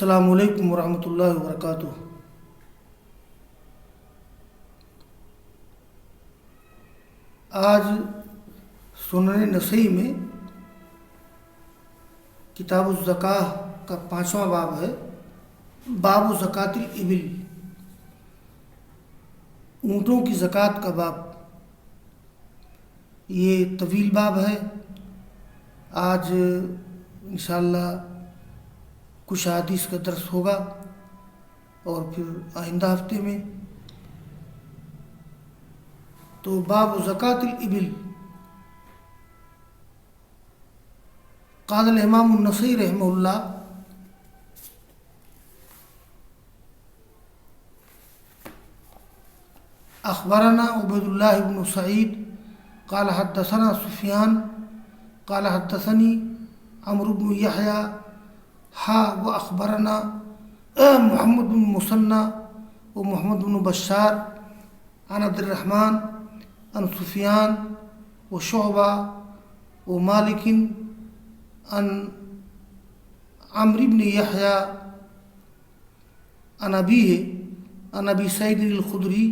السلام علیکم ورحمۃ اللہ وبرکاتہ۔ آج سنن نسائی میں کتاب الزکاہ کا 5واں باب ہے، باب زکوٰۃ الابل، اونٹوں کی زکوٰۃ کا باب۔ یہ طویل باب ہے۔ آج انشاءاللہ کچھ حدیث کا درس ہوگا اور پھر آئندہ ہفتے میں۔ تو باب زکوٰۃ الابل، قال الامام النسائی رحمہ اللہ اخبرنا عبید اللہ بن سعید قال حدثنا سفیان قال حدثنی عمرو بن یحییٰ واخبرنا محمد بن مثنى ومحمد بن بشار عن عبد الرحمن عن سفیان وشعبہ ومالک عن عمرو بن یحییٰ عن ابیہ عن ابی سعید الخدری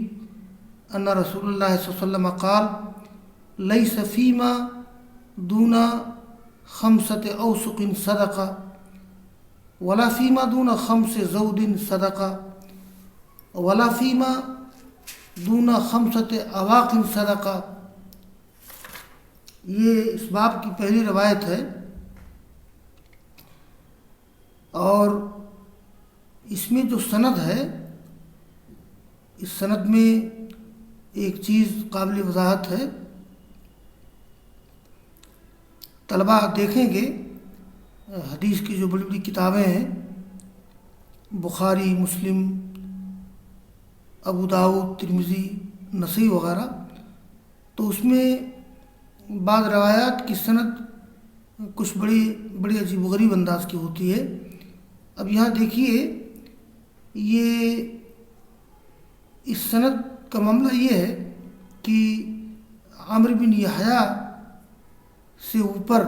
ان رسول اللہ صلی اللہ علیہ وسلم قال لیس فیما دون خمسۃ اوسق صدقہ ولا فیما دون خمس زود صدقہ ولا فیما دون خمسۃ اواق صدقہ۔ یہ اس باب کی پہلی روایت ہے، اور اس میں جو سند ہے، اس سند میں ایک چیز قابل وضاحت ہے۔ طلباء دیکھیں گے حدیث کی جو بڑی بڑی کتابیں ہیں، بخاری، مسلم، ابو داؤد، ترمذی، نسائی وغیرہ، تو اس میں بعض روایات کی سند کچھ بڑی عجیب و غریب انداز کی ہوتی ہے۔ اب یہاں دیکھیے، یہ اس سند کا معاملہ یہ ہے کہ عمرو بن یحییٰ سے اوپر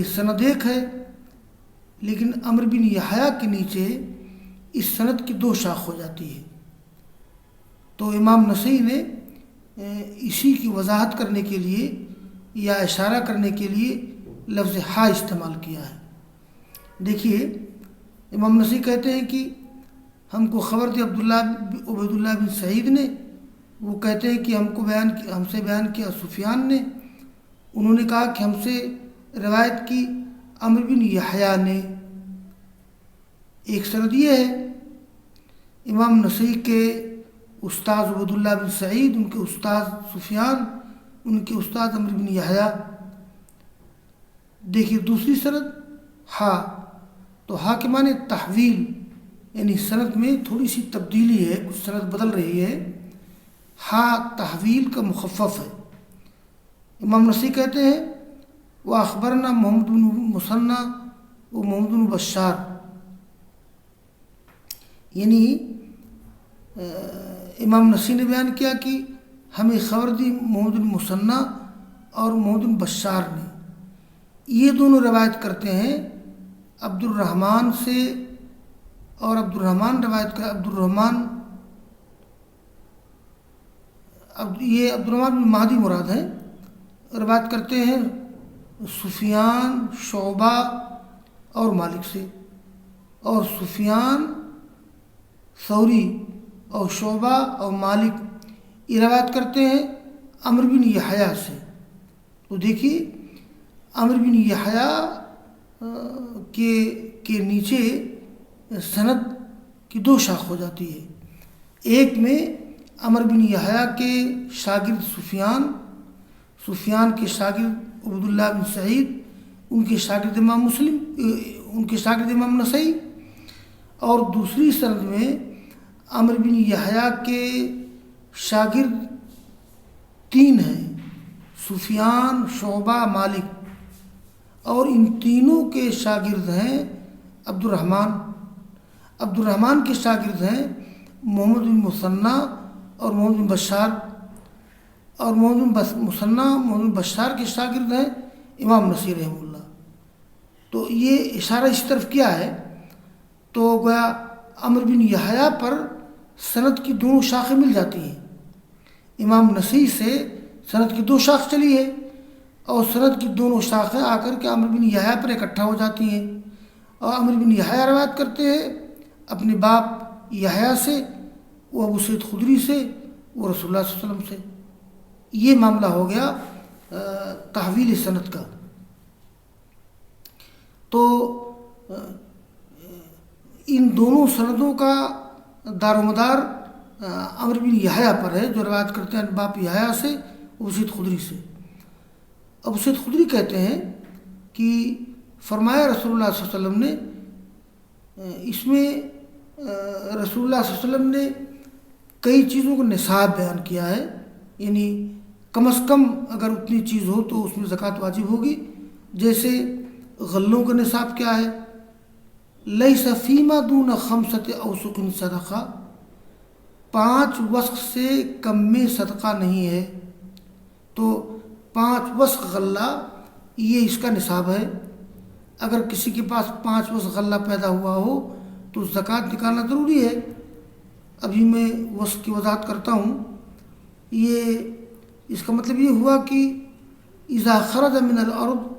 سند ایک ہے، لیکن عمرو بن یحییٰ کے نیچے اس سند کی 2 شاخ ہو جاتی ہے۔ تو امام نسائی نے اسی کی وضاحت کرنے کے لیے یا اشارہ کرنے کے لیے لفظ ہا استعمال کیا ہے۔ دیکھیے، امام نسائی کہتے ہیں کہ ہم کو خبر تھی عبید اللہ بن سعید نے، وہ کہتے ہیں کہ ہم سے بیان کیا سفیان نے، انہوں نے کہا کہ ہم سے روایت کی عمرو بن یحییٰ نے۔ ایک سند یہ ہے، امام نسائی کے استاد عبید اللہ بن سعید، ان کے استاد سفیان، ان کے استاد عمرو بن یحییٰ۔ دیکھیے دوسری سند ہا، تو ہا کے معنی تحویل، یعنی سند میں تھوڑی سی تبدیلی ہے، کچھ سند بدل رہی ہے۔ ہا تحویل کا مخفف ہے۔ امام نسائی کہتے ہیں وہ اخبرنا محمد بن مثنى و محمد بن بشار، یعنی امام نسائی نے بیان کیا کہ ہمیں خبر دی محمد بن مثنى اور محمد بن بشار نے۔ یہ دونوں روایت کرتے ہیں عبد الرحمن سے، اور عبد الرحمن روایت کا یہ عبد الرحمن بن مہدی مراد ہیں، روایت کرتے ہیں سفیان، شعبہ اور مالک سے، اور سفیان ثوری اور شعبہ اور مالک یہ روایت کرتے ہیں عمرو بن یحییٰ سے۔ تو دیکھیے، عمرو بن یحییٰ کے نیچے سند کی 2 شاخ ہو جاتی ہے۔ ایک میں عمرو بن یحییٰ کے شاگرد سفیان کے شاگرد عبید اللہ بن سعید، ان کے شاگرد امام مسلم، ان کے شاگرد امام نسائی، اور دوسری سند میں عمرو بن یحییٰ کے شاگرد 3 ہیں، سفیان، شعبہ، مالک، اور ان تینوں کے شاگرد ہیں عبد الرحمن کے شاگرد ہیں محمد بن مثنى اور محمد بن بشار، اور محمد بن مثنى محمد بن بشار کے شاگرد ہیں امام نسائی رحمہ اللہ۔ تو یہ اشارہ اس طرف کیا ہے؟ تو گویا عمرو بن یحییٰ پر سند کی دونوں شاخیں مل جاتی ہیں. امام نسائی سے سند کی 2 شاخ چلی ہے اور سند کی دونوں شاخیں آ کر کے عمرو بن یحییٰ پر اکٹھا ہو جاتی ہیں. اور عمرو بن یحییٰ روایت کرتے ہیں اپنے باپ یحییٰ سے، وہ ابو سعید خدری سے، وہ رسول اللہ صلی اللہ علیہ وسلم سے. یہ معاملہ ہو گیا تحویل سند کا. تو ان دونوں سندوں کا دار و مدار عمرو بن یحییٰ پر ہے، جو روایت کرتے ہیں باپ یحییٰ سے، ابو سعید خدری سے. ابو سعید خدری کہتے ہیں کہ فرمایا رسول اللہ صلی اللہ علیہ وسلم نے، اس میں رسول اللہ صلی اللہ علیہ وسلم نے کئی چیزوں کو نصاب بیان کیا ہے، یعنی کم از کم اگر اتنی چیز ہو تو اس میں زکوٰۃ واجب ہوگی. جیسے غلوں کا نصاب کیا ہے؟ لیس فیما دون 5 اوسق صدقہ، 5 وسق سے کم میں صدقہ نہیں ہے. تو 5 وسق غلہ یہ اس کا نصاب ہے. اگر کسی کے پاس 5 وسق غلہ پیدا ہوا ہو تو زکوٰۃ نکالنا ضروری ہے. ابھی میں وسق کی وضاحت کرتا ہوں. یہ اس کا مطلب یہ ہوا کہ اذا خرج من الارض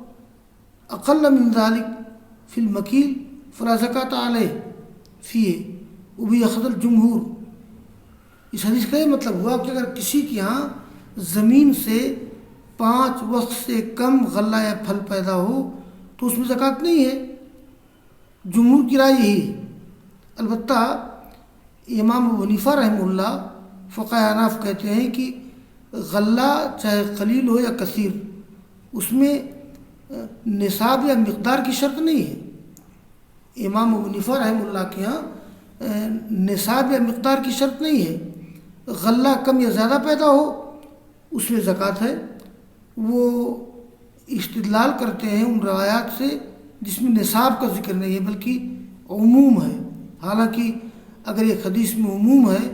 اقل من ذلك فی المکیل فلا زکوٰۃ علیہ فیہ وبہ اخذ الجمہور. اس حدیث کا یہ مطلب ہوا کہ اگر کسی کے یہاں زمین سے 5 وسق سے کم غلہ یا پھل پیدا ہو تو اس میں زکوٰۃ نہیں ہے. جمہور کی رائے یہی ہے. البتہ امام ابو حنیفہ رحمہ اللہ فقہ احناف کہتے ہیں کہ غلہ چاہے قلیل ہو یا کثیر، اس میں نصاب یا مقدار کی شرط نہیں ہے. امام ابو حنیفہ رحمہ اللہ کے یہاں نصاب یا مقدار کی شرط نہیں ہے. غلہ کم یا زیادہ پیدا ہو اس میں زکوٰۃ ہے. وہ استدلال کرتے ہیں ان روایات سے جس میں نصاب کا ذکر نہیں ہے بلکہ عموم ہے. حالانکہ اگر ایک حدیث میں عموم ہے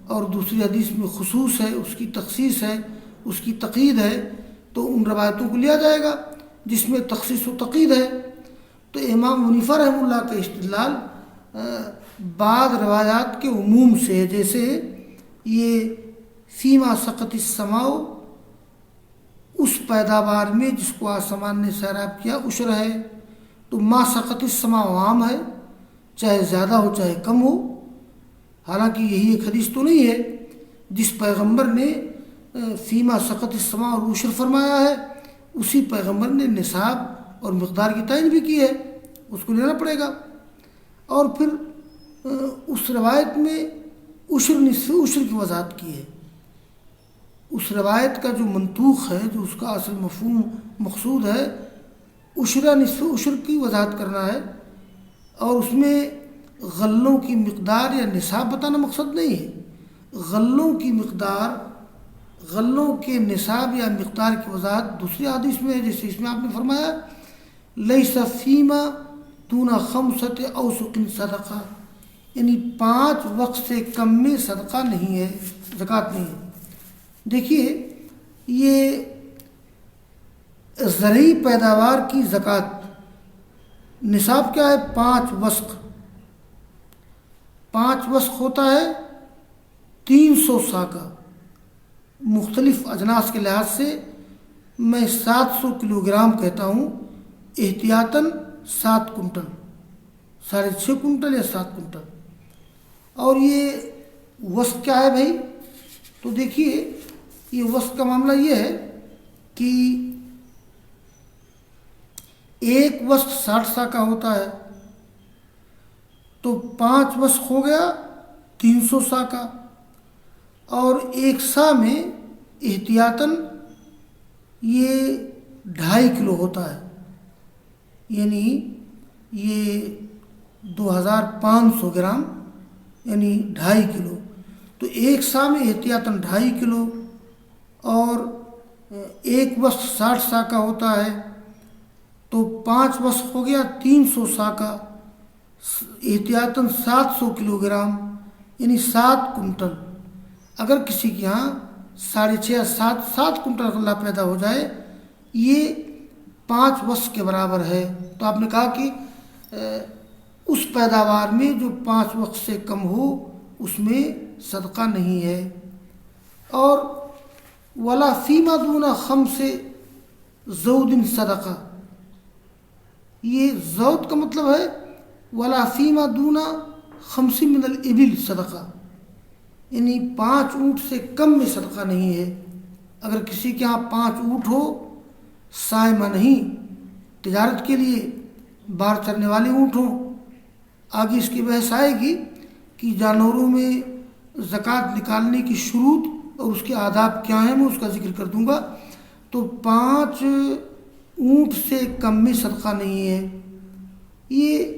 اور دوسری حدیث میں خصوص ہے، اس کی تخصیص ہے، اس کی تقیید ہے، تو ان روایتوں کو لیا جائے گا جس میں تخصیص و تقیید ہے. تو امام حنیفہ رحمہ اللہ کا استدلال بعض روایات کے عموم سے ہے. جیسے یہ فیما سقط السماء، اس پیداوار میں جس کو آسمان نے سیراب کیا عشر ہے. تو ما سقط السماء عام ہے، چاہے زیادہ ہو چاہے کم ہو. حالانکہ یہی ایک حدیث تو نہیں ہے جس پیغمبر نے فیما سقط السماء اور عشر فرمایا ہے، اسی پیغمبر نے نصاب اور مقدار کی تعین بھی کی ہے، اس کو لینا پڑے گا. اور پھر اس روایت میں عشر نصف عشر کی وضاحت کی ہے. اس روایت کا جو منطوق ہے، جو اس کا اصل مفہوم مقصود ہے، عشرہ نصف عشر کی وضاحت کرنا ہے. اور اس میں غلوں کی مقدار یا نصاب بتانا مقصد نہیں ہے. غلوں کی مقدار، غلوں کے نصاب یا مقدار کی وضاحت دوسری حدیث میں ہے. جیسے اس میں آپ نے فرمایا لیس فیما دون 5 اوسق صدقہ، یعنی 5 وقت سے کم میں صدقہ نہیں ہے، زکوٰۃ نہیں ہے. دیکھیے یہ زرعی پیداوار کی زکوٰۃ نصاب کیا ہے؟ 5 وسق. 5 وسق ہوتا ہے 300 ساکہ. مختلف اجناس کے لحاظ سے میں 700 کلو گرام کہتا ہوں، احتیاطاً 7 کنٹل، 6.5 کنٹل یا 7 کنٹل. اور یہ وسق کیا ہے بھائی؟ تو دیکھیے یہ وسق کا معاملہ یہ ہے کہ ایک وسق 60 سا کا ہوتا ہے، تو 5 وسق ہو گیا 300 سا کا. اور ایک سا میں احتیاطاً یہ 2.5 کلو ہوتا ہے، یعنی یہ 2500 گرام یعنی 2.5 کلو. تو ایک سا میں احتیاطاً 2.5 کلو. اور ایک وسق 60 سا کا ہوتا ہے، تو 5 وسق ہو گیا 300 سا کا، احتیاطاً 700 کلو گرام یعنی 7 کنٹل. اگر کسی کے یہاں 6.5 یا 7 کنٹل غلہ پیدا ہو جائے، یہ 5 وسق کے برابر ہے. تو آپ نے کہا کہ اس پیداوار میں جو 5 وقت سے کم ہو اس میں صدقہ نہیں ہے. اور ولا فیما دون خمس زود صدقہ، یہ زود کا مطلب ہے ولا فیما دون خمس من الابل صدقہ، یعنی 5 اونٹ سے کم میں صدقہ نہیں ہے. اگر کسی کے ہاں 5 اونٹ ہو، سائمہ نہیں، تجارت کے لیے باہر چرنے والے اونٹ ہوں. آگے اس کی بحث آئے گی کہ جانوروں میں زکوٰۃ نکالنے کی شروط اور اس کے آداب کیا ہیں، میں اس کا ذکر کر دوں گا. تو 5 اونٹ سے کم میں صدقہ نہیں ہے. یہ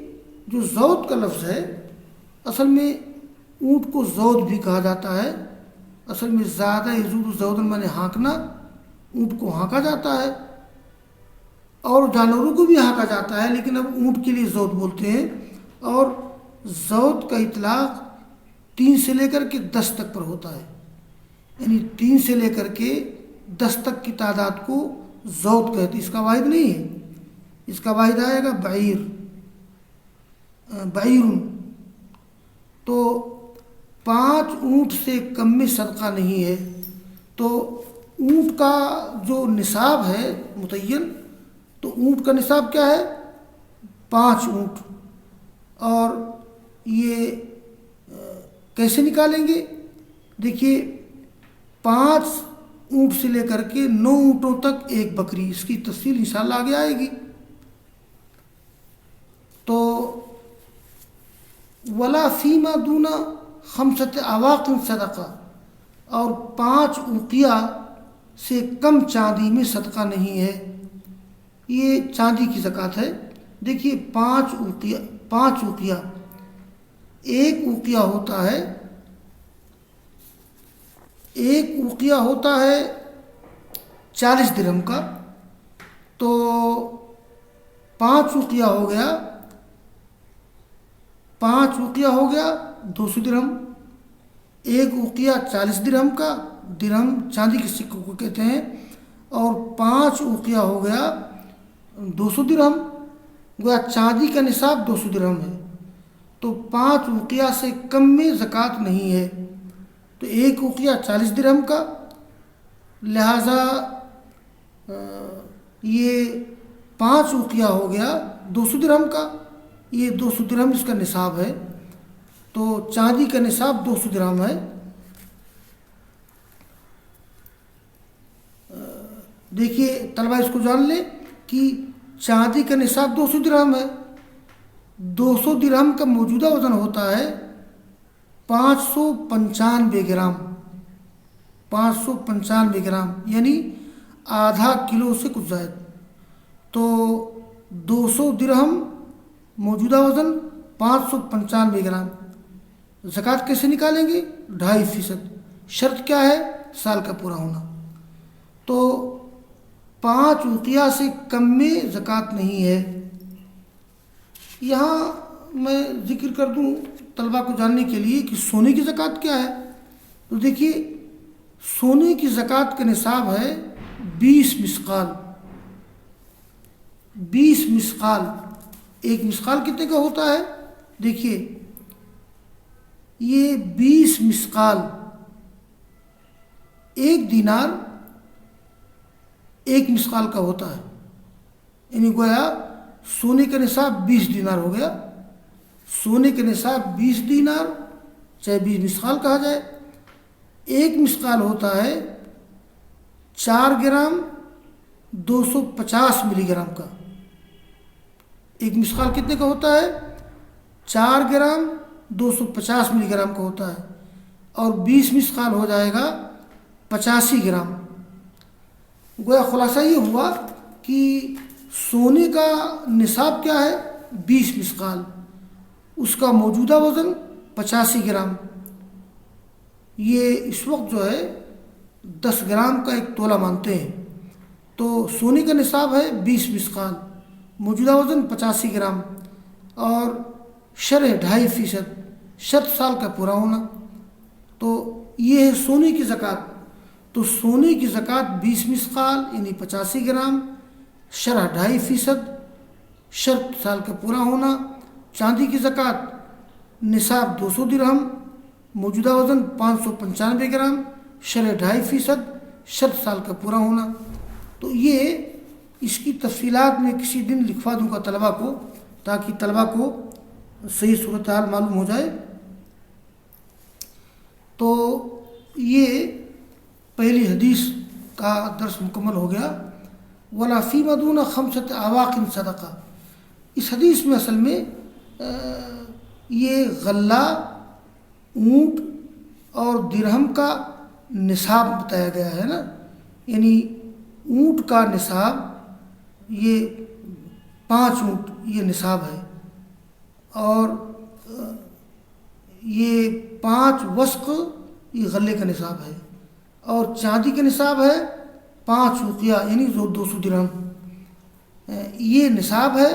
جو زود کا لفظ ہے، اصل میں اونٹ کو زود بھی کہا جاتا ہے. اصل میں زیادہ یزود زودن مانے ہانکنا، اونٹ کو ہانکا جاتا ہے اور جانوروں کو بھی ہانکا جاتا ہے، لیکن اب اونٹ کے لیے زود بولتے ہیں. اور زود کا اطلاق 3 سے لے کر کے 10 تک پر ہوتا ہے، یعنی 3 سے لے کر کے 10 تک کی تعداد کو زود کہتے ہیں. اس کا واحد نہیں ہے، اس کا واحد آئے گا بعیر. تو 5 اونٹ سے کم میں صدقہ نہیں ہے. تو اونٹ کا جو نصاب ہے متعین، تو اونٹ کا نصاب کیا ہے؟ 5 اونٹ. اور یہ کیسے نکالیں گے؟ دیکھیے 5 اونٹ سے لے کر کے 9 اونٹوں تک ایک بکری، اس کی تفصیل انشاءاللہ آگے آئے گی. تو ولا فیما دون 5 اواق صدقہ، اور 5 اوقیہ سے کم چاندی میں صدقہ نہیں ہے. یہ چاندی کی زکوٰۃ ہے. دیکھیے 5 اوقیہ، ایک اوقیہ ہوتا ہے 40 درہم کا. تو 5 اوقیہ ہو گیا 200 درہم. ایک اوقیہ 40 درہم کا، درہم چاندی کے سکوں کو کہتے ہیں، اور 5 اوقیہ ہو گیا 200 درہم. گویا چاندی کا نصاب 200 درہم ہے. تو 5 اوقیہ سے کم میں زکوٰۃ نہیں ہے. تو ایک اوقیہ 40 درہم کا، لہٰذا یہ 5 اوقیہ ہو گیا 200 درہم کا. یہ 200 درہم اس کا نصاب ہے. تو چاندی کا نصاب 200 درہم ہے. دیکھیے طلبہ اس کو جان لیں کہ چاندی کا نصاب 200 درہم ہے. 200 درہم کا موجودہ وزن ہوتا ہے 595 گرام. 595 گرام یعنی آدھا کلو سے کچھ زائد. تو 200 درہم موجودہ وزن 595 گرام. زکوٰۃ کیسے نکالیں گے؟ 2.5%. شرط کیا ہے؟ سال کا پورا ہونا. تو 5 اوقیہ سے کم میں زکوٰۃ نہیں ہے. یہاں میں ذکر کر دوں طلبہ کو جاننے کے لیے کہ سونے کی زکوٰۃ کیا ہے. تو دیکھیے سونے کی زکوٰۃ کا نصاب ہے 20 مسقال. 20 مسقال. ایک مسقال کتنے کا ہوتا ہے؟ دیکھیے یہ 20 مسقال، ایک دینار 1 مسقال کا ہوتا ہے. یعنی گویا سونے کا نصاب 20 دینار ہو گیا. سونے کا نصاب 20 دینار چاہے 20 مسقال کہا جائے. 1 مسقال ہوتا ہے 4 گرام 250 ملی گرام کا. 1 مسقال کتنے کا ہوتا ہے؟ 4 گرام 250 ملی گرام کا ہوتا ہے. اور 20 مسقال ہو جائے گا 85 گرام. گویا خلاصہ یہ ہوا کہ سونے کا نصاب کیا ہے؟ 20 مسقال. اس کا موجودہ وزن 85 گرام. یہ اس وقت جو ہے 10 گرام کا ایک تولہ مانتے ہیں. تو سونے کا نصاب ہے 20 مسقال، موجودہ وزن 85 گرام، اور شرح 2.5%، شرط سال کا پورا ہونا. تو یہ ہے سونے کی زکوٰۃ. تو سونے کی زکوٰۃ 20 مسقال یعنی 85 گرام، شرح 2.5%، شرط سال کا پورا ہونا. چاندی کی زکوٰۃ نصاب 200 درہم، موجودہ وزن 595 گرام، شرح 2.5%، شرط سال کا پورا ہونا. تو یہ اس کی تفصیلات میں کسی دن لکھوا دوں گا طلباء کو، تاکہ طلباء کو صحیح صورتحال معلوم ہو جائے. تو یہ پہلی حدیث کا درس مکمل ہو گیا. ولا فیما دون 5 اواق صدقہ. اس حدیث میں اصل میں یہ غلہ، اونٹ اور درہم کا نصاب بتایا گیا ہے نا. یعنی اونٹ کا نصاب، یہ 5 اونٹ یہ نصاب ہے، اور یہ 5 وسق یہ غلے کا نصاب ہے، اور چاندی کا نصاب ہے 5 وقیہ یعنی 200 درہم. یہ نصاب ہے،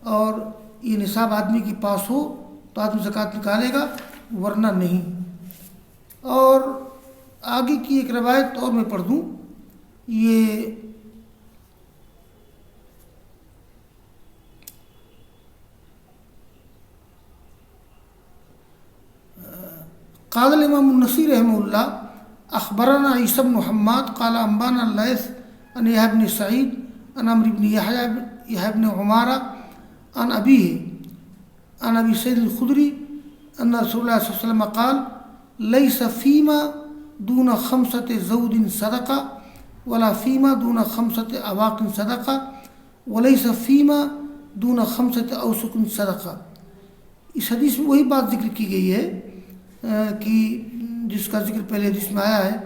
اور یہ نصاب آدمی کے پاس ہو تو آدمی زکوٰۃ نکالے گا، ورنہ نہیں. اور آگے کی ایک روایت اور میں پڑھ دوں. یہ قال الامام النسائی رحمہ اللہ اخبرنا عیسی بن محمد قال انبانا اللیث عن یحییٰ بن سعید عن عمرو بن یحییٰ بن عمارہ عن ابیہ عن ابی سعید الخدری ان رسول اللہ صلی اللہ علیہ وسلم قال لیس فیما دون 5 زود صدقہ ولا فیما دون 5 اواق صدقہ ولیس فیما دون 5 اوسق صدقہ. اس حدیث میں وہی بات ذکر کی گئی ہے کہ جس کا ذکر پہلے حدیث میں آیا ہے.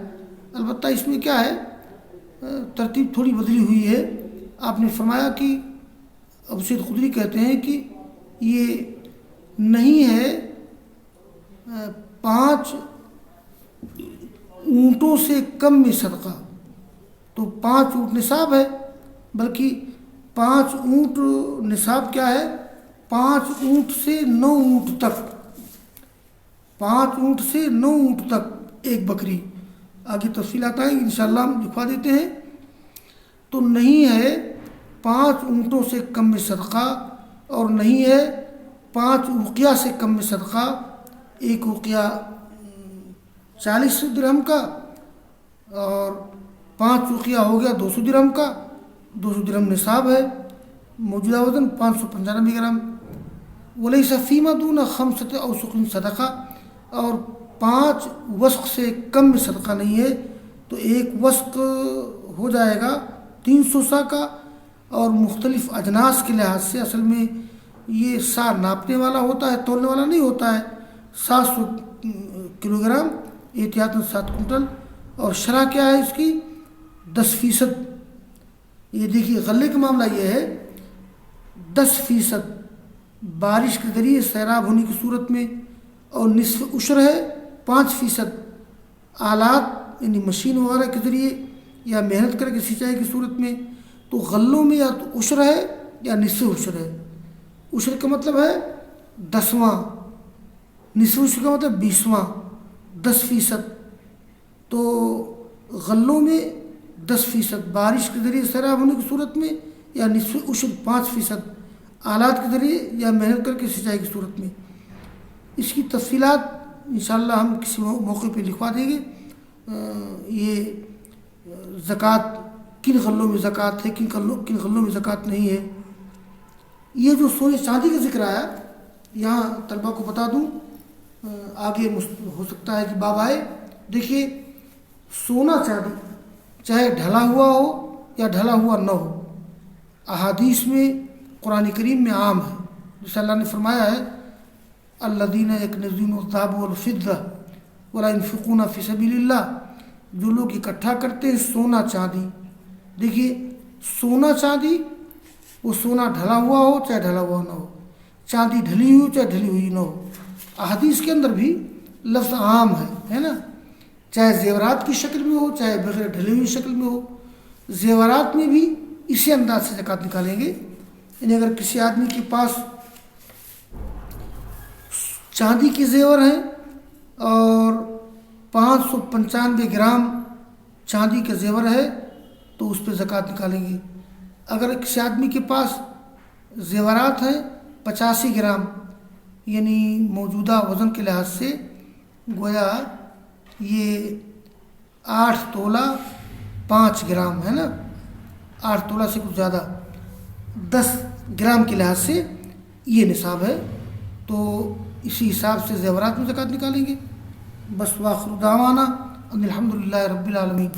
البتہ اس میں کیا ہے، ترتیب تھوڑی بدلی ہوئی ہے. آپ نے فرمایا کہ ابو سعید خدری کہتے ہیں کہ یہ نہیں ہے 5 اونٹوں سے کم میں صدقہ. تو 5 اونٹ نصاب ہے، بلکہ 5 اونٹ نصاب کیا ہے، 5 اونٹ سے 9 اونٹ تک، 5 اونٹ سے 9 اونٹ تک ایک بکری. آگے تفصیلات آئیں گی انشاءاللہ، ہم لکھوا دیتے ہیں. تو نہیں ہے 5 اونٹوں سے کم میں صدقہ، اور نہیں ہے 5 وقیہ سے کم میں صدقہ. ایک وقیہ 40 درہم کا، اور 5 وقیہ ہو گیا 200 درہم کا. 200 درہم نصاب ہے، موجودہ وزن 595 گرام. ولیس فیما دون 5 اوسق صدقہ، اور 5 وسق سے کم میں صدقہ نہیں ہے. تو ایک وسق ہو جائے گا 300 سا کا. اور مختلف اجناس کے لحاظ سے اصل میں یہ سا ناپنے والا ہوتا ہے، تولنے والا نہیں ہوتا ہے. 700 کلو گرام، احتیاطاً 7 کنٹل. اور شرح کیا ہے اس کی، 10%. یہ دیکھیے غلے کا معاملہ یہ ہے 10% بارش کے ذریعے سیراب ہونے کی صورت میں، اور نصف عشر ہے 5% آلات یعنی مشین وغیرہ کے ذریعے یا محنت کر کے سینچائی کی صورت میں. تو غلوں میں یا تو عشر ہے یا نصف عشر ہے. عشر کا مطلب ہے 10واں، نصف عشر کا مطلب 20واں، 10%. تو غلوں میں 10% بارش کے ذریعے سیراب ہونے کی صورت میں، یا نصف عشر 5% آلات کے ذریعے یا محنت کر کے سینچائی کی صورت میں. اس کی تفصیلات انشاءاللہ ہم کسی موقع پہ لکھوا دیں گے. یہ زکوٰۃ کن غلوں میں زکوٰۃ ہے، کن غلوں میں زکوٰۃ نہیں ہے. یہ جو سونے چاندی کا ذکر آیا، یہاں طلباء کو بتا دوں، آگے ہو سکتا ہے کہ باب آئے. دیکھیے سونا چاندی چاہے ڈھلا ہوا ہو یا ڈھلا ہوا نہ ہو، احادیث میں قرآن کریم میں عام ہے. جیسے اللہ نے فرمایا ہے الذین یکنزون الذهب والفضة ولا ينفقون فی سبیل اللہ، جو لوگ اکٹھا کرتے ہیں سونا چاندی. دیکھیے سونا چاندی، وہ سونا ڈھلا ہوا ہو چاہے ڈھلا ہوا نہ ہو، چاندی ڈھلی ہوئی چاہے ڈھلی ہوئی نہ ہو. احادیث کے اندر بھی لفظ عام ہے نا، چاہے زیورات کی شکل میں ہو چاہے بغیر ڈھلی ہوئی شکل میں ہو. زیورات میں بھی اسی انداز سے زکوٰۃ نکالیں گے. یعنی اگر کسی آدمی کے پاس چاندی کے زیور ہیں اور 595 گرام چاندی کا زیور ہے تو اس پہ زکوٰۃ نکالیں گے. اگر کسی آدمی کے پاس زیورات ہیں 85 گرام، یعنی موجودہ وزن کے لحاظ سے گویا یہ 8 تولہ 5 گرام ہے نا، 8 تولہ سے کچھ زیادہ 10 گرام کے لحاظ سے یہ نصاب ہے، تو اسی حساب سے زیورات میں زکوٰۃ نکالیں گے۔ بس واخر دعوانا ان الحمد للہ رب العالمین۔